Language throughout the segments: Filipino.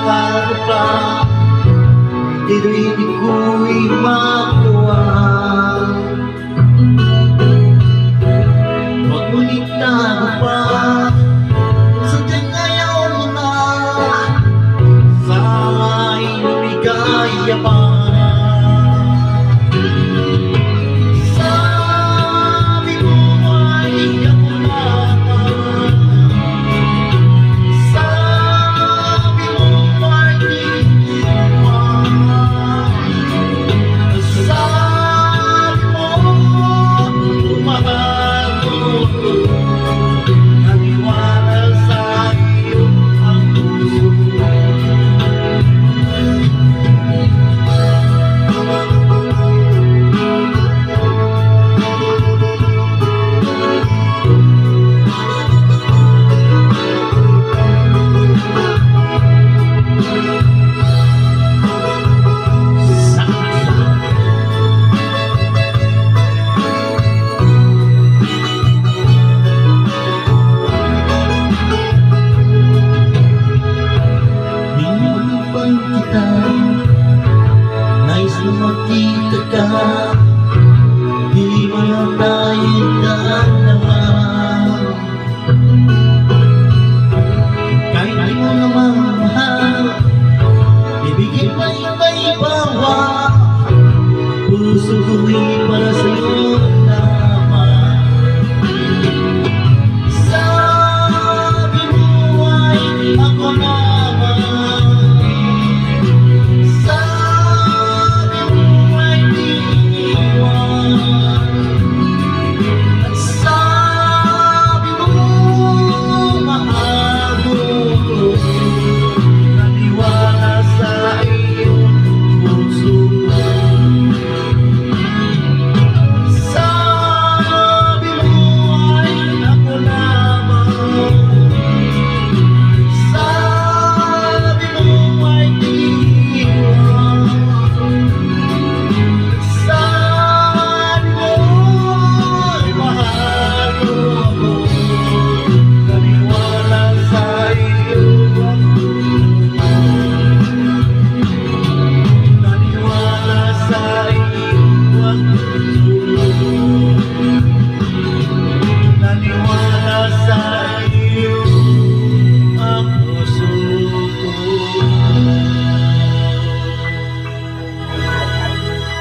mahal pa, di ko'y makuha. Ngunit tago pa, sadyang ayaw mo na sa aking lumigaya pa. Nais na makita ka, di mo na tayo dalawa. Kahit di mo naman mahal, bibigyan pa iba-ibawa. Puso ko'y para sa'yo naman. Sabi mo ay ako naman.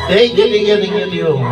Hey, galing-galing yun yung